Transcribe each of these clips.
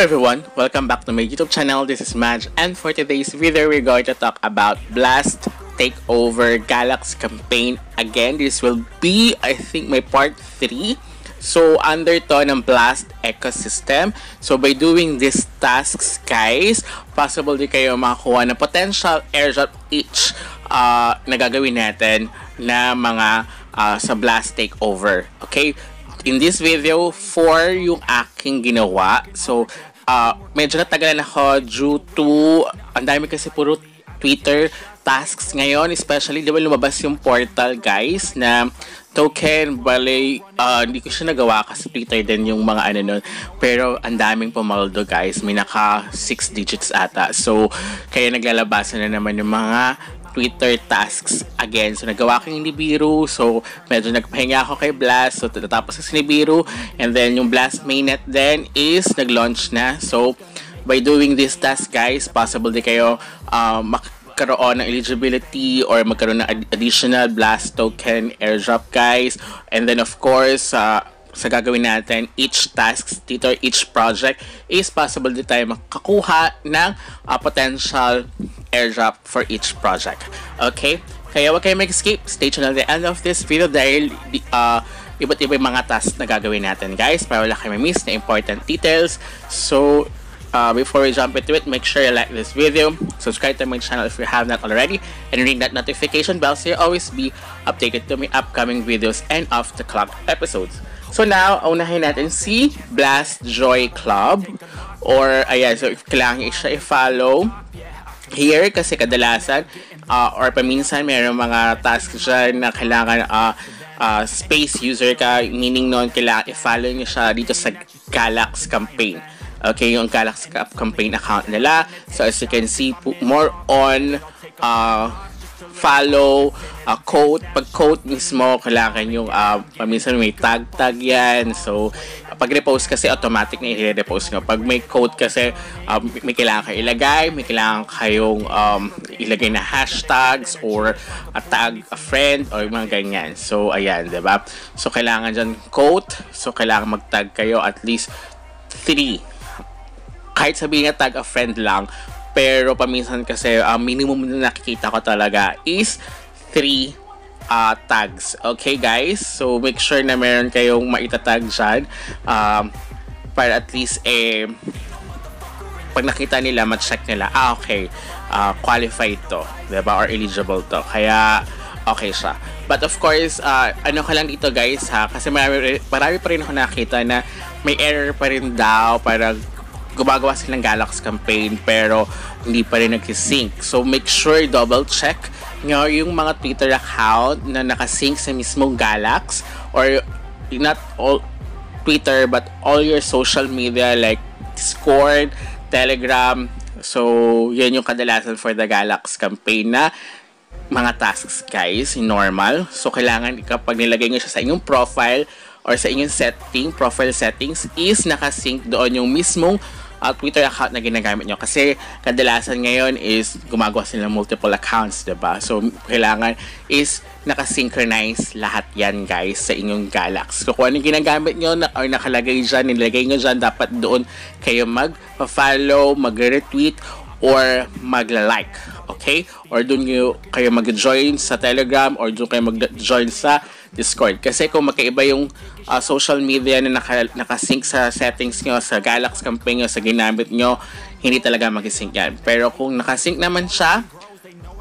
everyone, welcome back to my YouTube channel. This is Madge, and for today's video, we're going to talk about Blast Takeover Galaxy campaign. Again, this will be, I think, my part 3. So, under to ng Blast ecosystem. So, by doing these tasks, guys, possible din kayo makakuha ng potential airdrop each na gagawin natin na mga sa Blast Takeover. Okay? In this video, 4 yung aking ginawa. So, medyo natagalan ako due to, ang dami kasi puro Twitter tasks ngayon. Especially, di ba lumabas yung portal, guys, na token, bale, hindi ko siya nagawa kasi Twitter din yung mga ano nun. Pero, ang daming pumaldo, guys. May naka 6 digits ata. So, kaya naglalabasan na naman yung mga Twitter tasks again. So, nagawa ko yung Nibiru. So, medyo nagpahinga ako kay Blast. So, tatapos sa Nibiru. And then, yung Blast mainnet then is nag-launch na. So, by doing this task, guys, possible din kayo magkaroon ng eligibility or magkaroon ng additional Blast token airdrop, guys. And then, of course, sa gagawin natin, each task dito, each project is possible din tayo makakuha ng potential airdrop for each project. Okay? Kaya wag kayo mag-skip. Stay tuned at the end of this video dahil iba't iba yung mga tasks na gagawin natin, guys, para wala kayo miss na important details. So, before we jump into it, make sure you like this video, subscribe to my channel if you have not already, and ring that notification bell so you'll always be updated to my upcoming videos and off-the-clock episodes. So now, unahin natin si Blast Joy Club, or ayan, so kailangan siya i-follow here kasi kadalasan or paminsan mayroong mga tasks dyan na kailangan space user ka, meaning nun kailangan i-follow nyo siya dito sa Galaxy campaign. Okay, yung Galaxy campaign account nila. So as you can see, more on follow, quote. Pag quote mismo, kailangan yung paminsan may tag yan. So, pag repost kasi, automatic na i-repost nyo. Pag may quote kasi, may kailangan kayo ilagay, may kailangan kayong ilagay na hashtags or tag a friend or mga ganyan. So, ayan, diba? So, kailangan dyan quote. So, kailangan mag-tag kayo at least 3. Kahit sabihin nga tag a friend lang, pero paminsan kasi minimum na nakikita ko talaga is 3 tags. Okay, guys? So, make sure na meron kayong maitatag dyan para at least pag nakita nila, ma-check nila, okay, qualified to, diba? Or eligible to. Kaya, okay siya. But of course, ano ka lang dito, guys, ha? Kasi marami pa rin ako nakita na may error pa rin daw, parang gumagawa silang Galaxy campaign pero hindi pa rin nag-sync. So, make sure double check nyo yung mga Twitter account na nakasync sa mismong Galaxy, or not all Twitter but all your social media like Discord, Telegram. So, yan yung kadalasan for the Galaxy campaign na mga tasks, guys, normal. So, kailangan kapag nilagay nyo siya sa inyong profile or sa inyong profile settings is nakasync doon yung mismong Twitter account na ginagamit nyo. Kasi kadalasan ngayon is gumagawa sila ng multiple accounts, diba? So, kailangan is nakasynchronize lahat yan, guys, sa inyong Galaxy. So, kung ano ginagamit nyo or nakalagay dyan, nilagay nyo dyan, dapat doon kayo mag-follow, mag-retweet, or magla-like. Okay? Or doon kayo mag-join sa Telegram, or doon kayo mag-join sa Discord. Kasi kung magkaiba yung social media na nakasync sa settings nyo, sa Galaxy campaign nyo, sa ginamit nyo, hindi talaga mag-sync yan. Pero kung nakasync naman siya,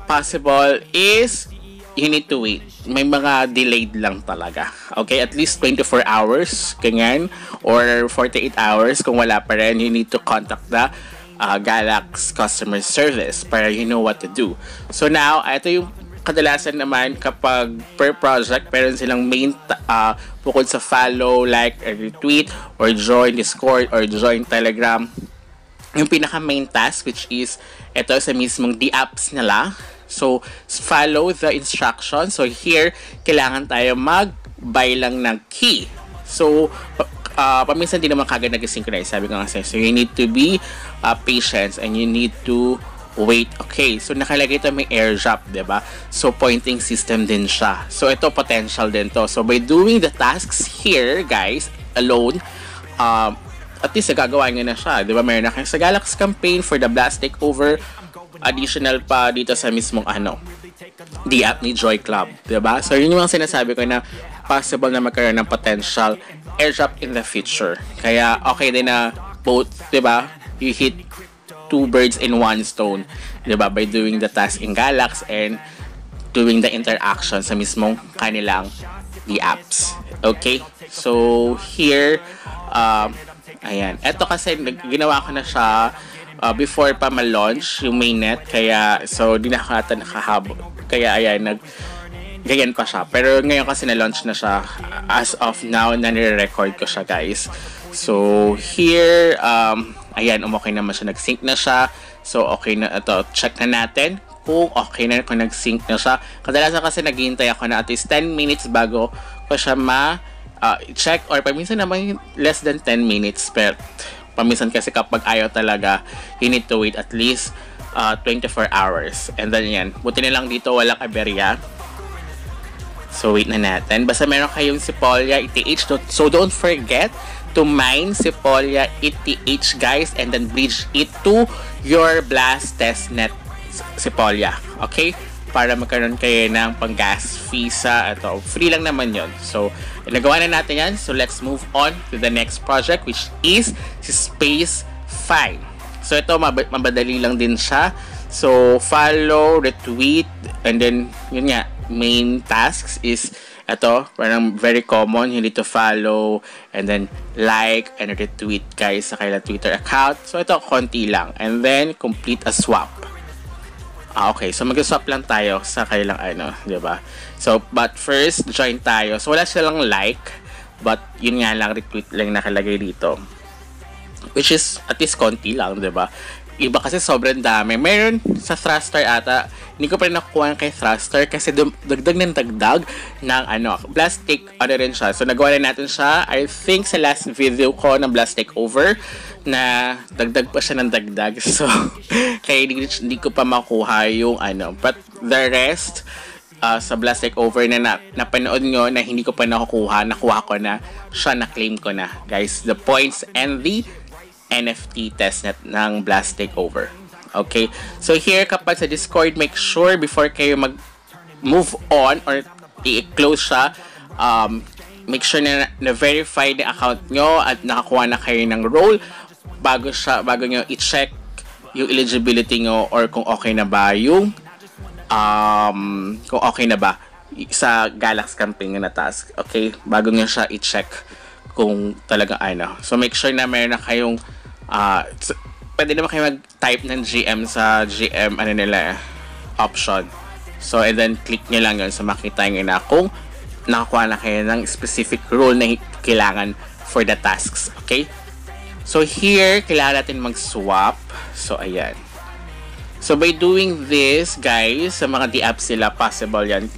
possible is you need to wait. May mga delayed lang talaga. Okay? At least 24 hours, ganyan, or 48 hours. Kung wala pa rin, you need to contact the Galaxy customer service para you know what to do. So now, ito yung kadalasan naman kapag per project, meron silang main bukod sa follow, like, retweet, or join Discord, or join Telegram. Yung pinaka main task, which is ito sa mismong apps nila. So, follow the instructions. So, here, kailangan tayo mag-buy lang ng key. So, paminsan din naman kagad nag-synchronize, sabi ko nga sa'yo. So, you need to be patient and you need to wait. Okay, so nakalagay ito may airdrop, diba? So, pointing system din siya. So, ito potential din to. So, by doing the tasks here, guys, alone, at least gagawa niya na siya. Di ba? Meron na kayo sa Galax campaign for the Blast Takeover. Additional pa dito sa mismong the app ni Joy Club. Di ba? So, yun yung mga sinasabi ko na possible na magkaroon ng potential airdrop in the future. Kaya, okay din na both, di ba? You hit two birds in one stone. Di ba? By doing the task in Galax and doing the interaction sa mismong kanilang the apps. Okay? So, here, ayan. Ito kasi, ginawa ko na siya before pa ma-launch yung mainnet. Kaya, so, di na ako nakahabol. Kaya, ayan, ganyan pa siya. Pero ngayon kasi na-launch na siya. As of now, nare-record ko siya, guys. So, here, ayan, okay naman siya. Nag-sync na siya. So, okay na. Ito, check na natin kung okay na kung nag-sync na siya. Kadalasan kasi naghihintay ako na at least 10 minutes bago ko siya check or paminsan naman less than 10 minutes. Pero paminsan kasi kapag ayaw talaga, you need to wait at least 24 hours. And then yan, buti na lang dito walang aberya. So wait na natin. Basta meron kayong Sepolia ETH. So don't forget to mine Sepolia ETH, guys, and then bridge it to your Blast testnet Sepolia. Okay? Para magkaroon kayo ng pang-gas fee sa ito. Free lang naman yon. So, nagawa na natin yan. So, let's move on to the next project, which is si Space 5. So, ito, mabadali lang din siya. So, follow, retweet, and then, yun nga, main tasks is ito, parang very common. You need to follow, and then like, and retweet, guys, sa kailang Twitter account. So, ito, konti lang. And then, complete a swap. Okay, so mag-swap lang tayo sa kailang di ba? So, but first, join tayo. So, wala silang like, but yun nga lang, retweet lang nakalagay dito. Which is, at least konti lang, di ba? Iba kasi sobrang dami. Meron sa Thruster ata, hindi ko pa rin nakukuha kay Thruster kasi dagdag ng dagdag ng Blast Take, rin siya. So, nagawa na natin siya, I think sa last video ko ng Blast Takeover, na dagdag pa siya ng dagdag. So, kaya hindi ko pa makuha yung But the rest, sa Blast Takeover na napanood nyo na hindi ko pa nakuha ko na siya, na-claim ko na. Guys, the points and the NFT testnet ng Blast Takeover. Okay? So, here, kapag sa Discord, make sure before kayo mag-move on or i-close siya, make sure na verify the account nyo at nakakuha na kayo ng role bago nyo i-check yung eligibility nyo or kung okay na ba yung sa Galax campaign na task. Okay? Bago nyo siya i-check kung talaga So, make sure na meron na kayong pwede naman kayo mag-type ng GM sa GM option. So, and then click nyo lang yun. So, makita nyo na kung nakakuha na kayo ng specific role na kailangan for the tasks. Okay? So, here, kailangan natin mag-swap. So, ayan. So, by doing this, guys, sa mga D-apps sila, possible yan.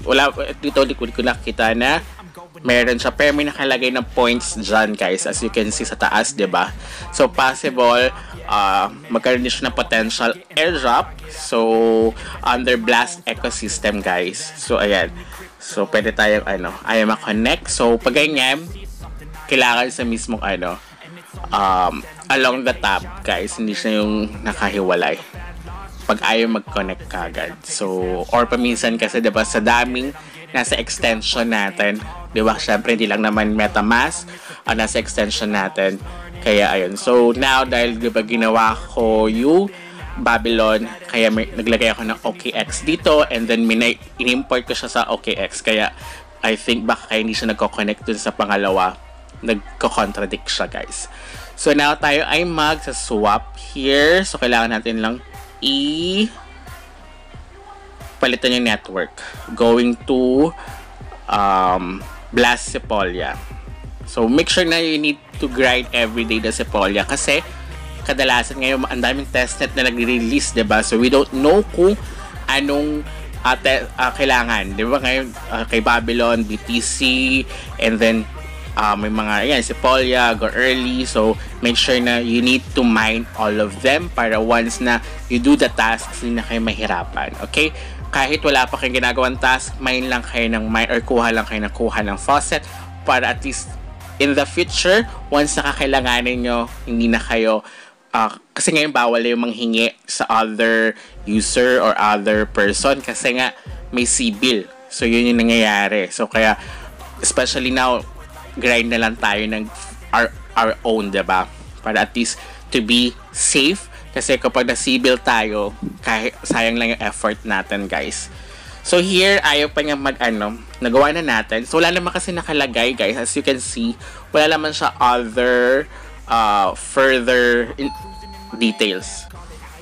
Dito, likod ko nakita na meron siya, pero may nakalagay ng points dyan, guys, as you can see sa taas, diba? So, possible, magkaroon din siya ng potential airdrop. So, under Blast ecosystem, guys. So, ayan. So, pwede tayong, ayaw ma-connect. So, pag ganyan, kailangan sa mismong, along the top, guys, hindi siya yung nakahiwalay. Pag ayaw mag-connect kagad. So, or paminsan kasi, diba, sa daming nasa extension natin, di ba? Syempre, hindi lang naman MetaMask nasa extension natin. Kaya, ayun. So, now, dahil di ba ginawa ko yung Babylon, kaya naglagay ako ng OKX dito, and then in-import ko siya sa OKX. Kaya, I think baka hindi siya nagko-connect dun sa pangalawa. Nagko-contradict siya, guys. So, now tayo ay mag-swap here. So, kailangan natin lang palitan yung network. Going to Blast Sepolia. So, make sure na you need to grind everyday the Sepolia kasi kadalasan ngayon ang daming testnet na nagre-release, diba? So, we don't know kung anong kailangan. Diba ngayon kay Babylon, BTC, and then may mga Sepolia, Go Early. So, make sure na you need to mine all of them para once na you do the tasks, hindi na kayo mahirapan. Okay? Kahit wala pa kayong ginagawang task, mine lang kayo ng mine or kuha lang kayo ng faucet para at least in the future, once nakakailanganin nyo, hindi na kayo kasi ngayon bawal yung manghingi sa other user or other person kasi nga may CBIL. So yun yung nangyayari. So kaya especially now grind na lang tayo ng our own, diba? Para at least to be safe kasi kapag na-CBIL tayo, kahit sayang lang yung effort natin, guys. So here, ayaw pa niya nagawa na natin. So wala naman kasi nakalagay, guys. As you can see, wala naman siya other further details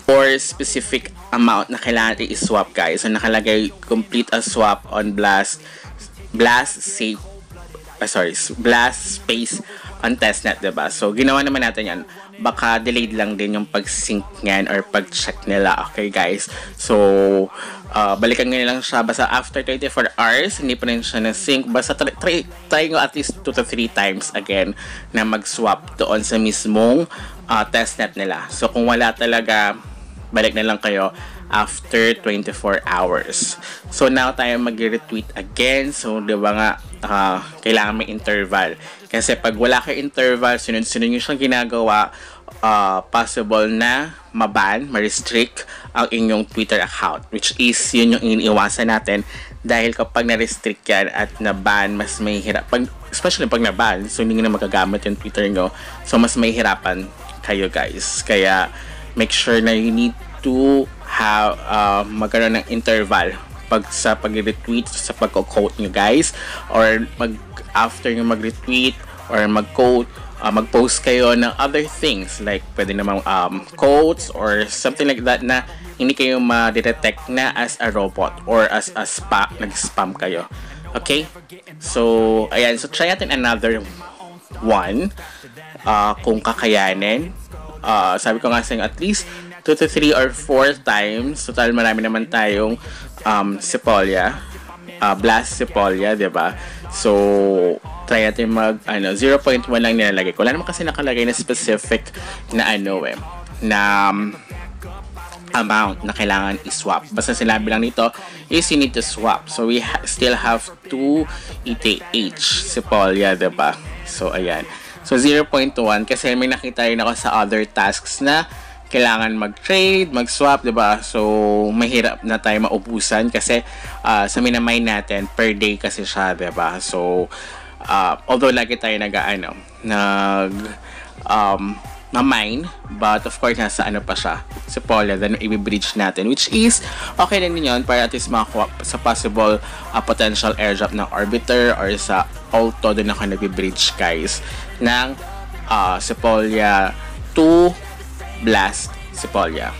or specific amount na kailangan i-swap, guys. So nakalagay complete a swap on blast space on testnet, diba? So ginawa naman natin yan. Baka delayed lang din yung pag-sync niyan or pag-check nila. Okay, guys? So balikan nga lang siya. Basta after 24 hours, hindi pa rin siya na-sync. Basta try nyo at least 2 to 3 times again na mag-swap doon sa mismong testnet nila. So kung wala talaga, balik na lang kayo after 24 hours. So now tayo mag-retweet again. So di ba nga kailangan may interval. Kasi pag wala kayo interval, sunod-sunod yung siyang ginagawa, possible na maban, ma-restrict ang inyong Twitter account. Which is yun yung iniiwasan natin. Dahil kapag na-restrict yan at na-ban, mas may hirap. Especially pag na-ban, so hindi nyo na magagamit yung Twitter nyo. So mas may hirapan kayo, guys. Kaya make sure na you need to have magkaroon ng interval sa pag-retweet, sa pag-quote nyo, guys, or after nyo mag-retweet or mag-quote, mag-post kayo ng other things like pwede namang quotes or something like that na hindi kayo ma-detect na as a robot or as a nag-spam kayo. Okay? So ayan, so try natin another one kung kakayanin. Sabi ko nga sa at least 2 to 3 or 4 times. Total marami naman tayong Sepolia, blast Sepolia, diba? So try natin 0.1 lang nilalagay ko. Wala naman kasi nakalagay na specific na na amount na kailangan i-swap. Basta sinabi lang nito is you need to swap. So we still have 2 ETH Sepolia, diba? So ayan. So 0.1 kasi may nakita rin ako sa other tasks na kailangan mag-trade, mag-swap, diba? So, mahirap na tayo maubusan kasi sa minamine natin, per day kasi siya, diba? So, although lagi tayo ma-mine, but of course, nasa pa siya, sa Sepolia, then i-bridge natin, which is, okay din yun, para at least makakuha sa possible potential airdrop ng Arbiter or sa Alto, doon ako nag-bridge, guys, ng Sepolia to blast Sepolia.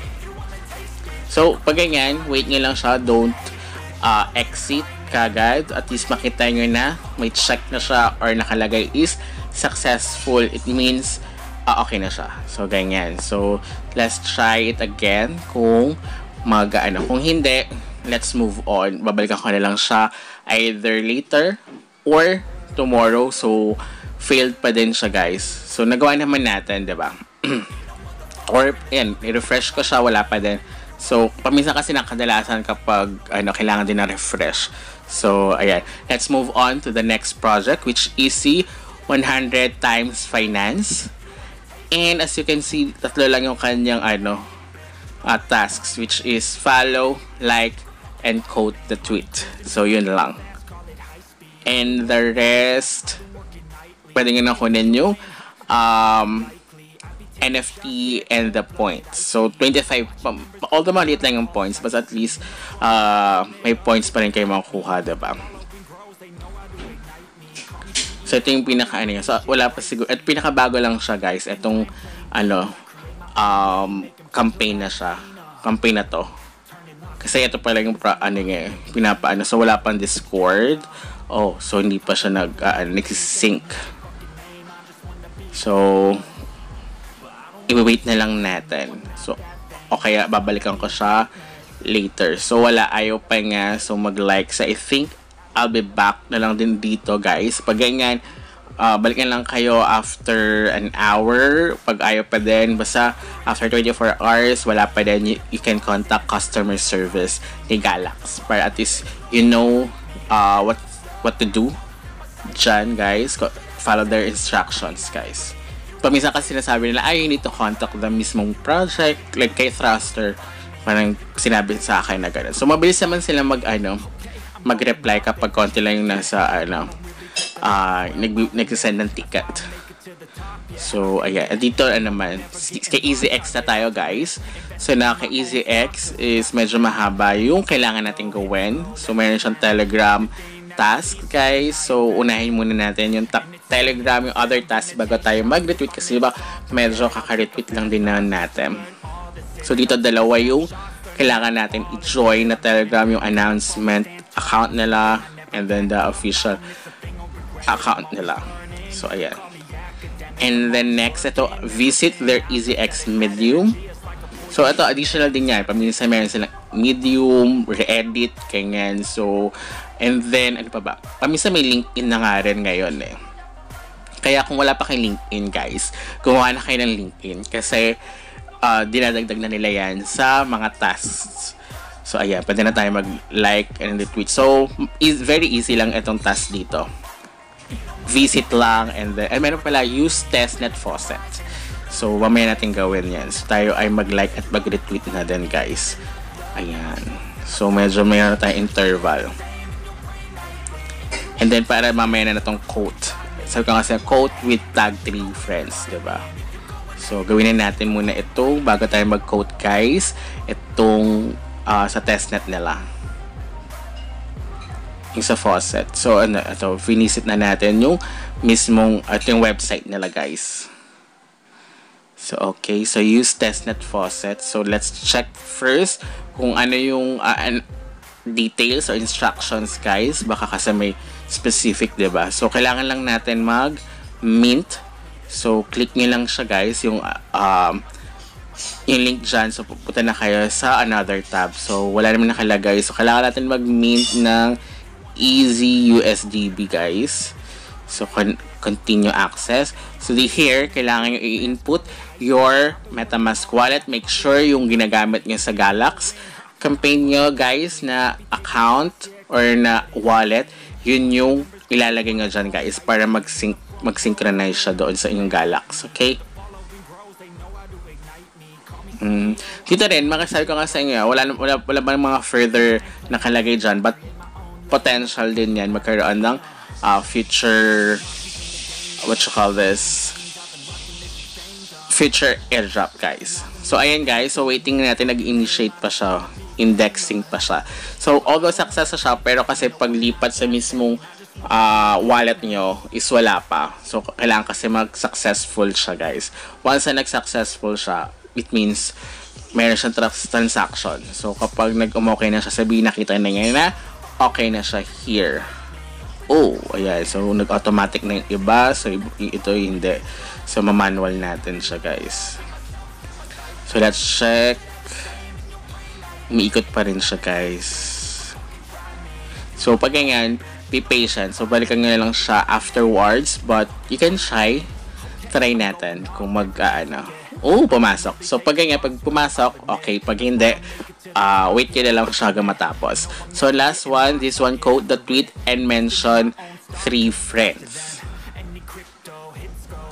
So, pag ganyan, wait nyo lang siya. Don't exit kagad. At least makita nyo na may check na siya or nakalagay is successful. It means okay na siya. So, ganyan. So, let's try it again. Kung kung hindi, let's move on. Babalikan ko na lang siya either later or tomorrow. So, failed pa din siya, guys. So, nagawa naman natin, diba? Or, yan, i-refresh ko siya, wala pa din. So, paminsan kasi nakadalasan kapag kailangan din na refresh. So, ayan. Let's move on to the next project, which is si 100 times finance. And as you can see, tatlo lang yung kanyang tasks, which is follow, like, and quote the tweet. So, yun lang. And the rest, pwede nyo na kunin yung NFT and the points. So 25, although maliit lang yung points, but at least may points pa rin kayo makukuha, diba? So ito yung pinaka so wala pa siguro, at pinakabago lang siya, guys, itong campaign na siya, campaign na to, kasi ito pa lang yung pinapaano. So wala pang Discord, so hindi pa siya nag-sync. So i-wait na lang natin. So, kaya babalikan ko siya later. So, ayaw pa nga. So, mag-like. So, I think I'll be back na lang din dito, guys. Pag ganyan, balikan lang kayo after an hour. Pag ayaw pa din, basta after 24 hours, wala pa din, you can contact customer service ni Galax. Para at least, you know what to do dyan, guys. follow their instructions, guys. Paminsan kasi sinasabi nila, you need to contact the mismong project, like kay Thruster, parang sinabi sa akin na gano'n. So, mabilis naman sila mag-reply kapag konti lang yung nasa, nag-send ng ticket. So, ayan. Dito naman, kay EasyX na tayo, guys. So, kay EasyX is medyo mahaba yung kailangan natin gawin. So, mayroon siyang Telegram task, guys. So, unahin muna natin yung Telegram, yung other task bago tayo mag-retweet kasi diba, medyo kaka-retweet lang din natin. So, dito dalawa yung kailangan natin i-join na Telegram, yung announcement account nila and then the official account nila. So, ayan. And then next, ito, visit their EasyX Medium. So, ito, additional din yan. Paminsan meron silang Medium, re-edit, ganyan. So, and then, ano pa ba? Paminsan may LinkedIn na nga rin ngayon eh. Kaya kung wala pa kayong LinkedIn, guys, gumawa na kayo ng LinkedIn. Kasi, dinadagdag na nila yan sa mga tasks. So, ayan, pwede na tayo mag-like and retweet. So, very easy lang itong task dito. Visit lang, and then, meron pala, use testnet faucet. So, mamaya natin gawin yan. So, tayo ay mag-like at mag-retweet na din, guys. Ayan. So, medyo mayroon na tayong interval. And then, para mamaya na itong quote. Sabi ko kasi, quote with tag 3 friends, diba? So, gawin na natin muna ito bago tayo mag-quote, guys. Itong sa testnet nila. Yung sa faucet. So, ito, finisit na natin yung mismong, yung website nila, guys. So, okay. So, use testnet faucet. So, let's check first kung ano yung details or instructions, guys. Baka kasi may specific, diba? So, kailangan lang natin mag-mint. So, click nyo lang siya, guys. Yung link dyan. So, pupunta na kayo sa another tab. So, wala naman nakalagay. So, kailangan natin mag-mint ng EasyUSDB, guys. So, continue access. So, here, kailangan nyo i-input your MetaMask wallet. Make sure yung ginagamit nyo sa Galax campaign nyo, guys, na account or na wallet, yun yung ilalagay nyo dyan, guys, para mag-synchronize siya doon sa inyong Galax. Okay? Dito rin, makasabi ko nga sa inyo, wala ba mga further nakalagay dyan, but potential din yan magkaroon ng future, what you call this, future airdrop, guys. So, ayan, guys. So, waiting natin, nag-initiate pa siya, indexing pa siya. So, although success na siya, pero kasi paglipat sa mismong wallet nyo is wala pa. So, kailangan kasi mag-successful siya, guys. Once na nag-successful siya, it means meron siyang transaction. So, kapag nag-okay na siya, sabihin, nakita na niya na okay na siya here. Oh, ayan. So, nag-automatic na yung iba. So, ito hindi. So, ma-manual natin siya, guys. So, let's check. Umiikot pa rin siya, guys. So, pag ganyan, be patient. So, balikan nga lang siya afterwards. But, you can try. Try natin kung pumasok. So, pag ganyan, pag pumasok, okay. Pag hindi, wait ka na lang siya hanggang matapos. So, last one, this one, quote the tweet and mention 3 friends.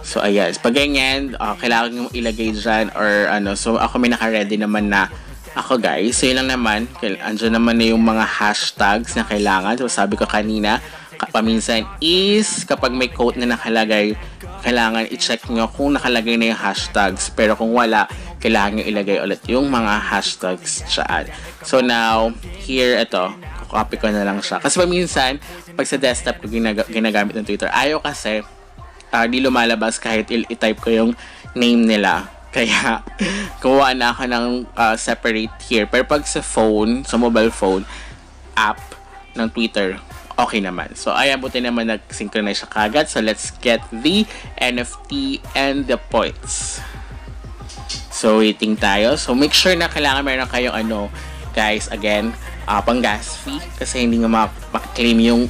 So, ayan. Pag ganyan, kailangan nyo ilagay dyan or So, ako may naka-ready naman na ako, guys. So, yun lang naman. Andyan naman na yung mga hashtags na kailangan. So, sabi ko kanina, paminsan is kapag may quote na nakalagay, kailangan i-check nyo kung nakalagay na yung hashtags. Pero kung wala, kailangan nyo ilagay ulit yung mga hashtags dyan. So, now, here, ito. Copy ko na lang siya. Kasi paminsan, pag sa desktop ko ginagamit ng Twitter, ayaw kasi di lumalabas kahit i-type ko yung name nila. Kaya, kuha na ako ng separate here. Pero pag sa phone, sa mobile phone, app ng Twitter, okay naman. So, ayan, buti naman nag-synchronize siya kagad. So, let's get the NFT and the points. So, waiting tayo. So, make sure na kailangan meron kayong guys, again, pang gas fee. Kasi hindi nga mak-claim yung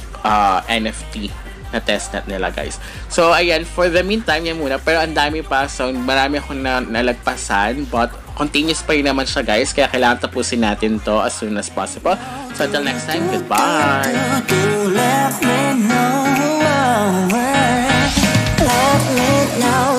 NFT na testnet nila, guys. So, ayan, for the meantime, yan muna. Pero ang dami pa. So, marami akong nalagpasan. But, continuous pa rin naman siya, guys. Kaya kailangan tapusin natin to as soon as possible. So, until next time, goodbye! now.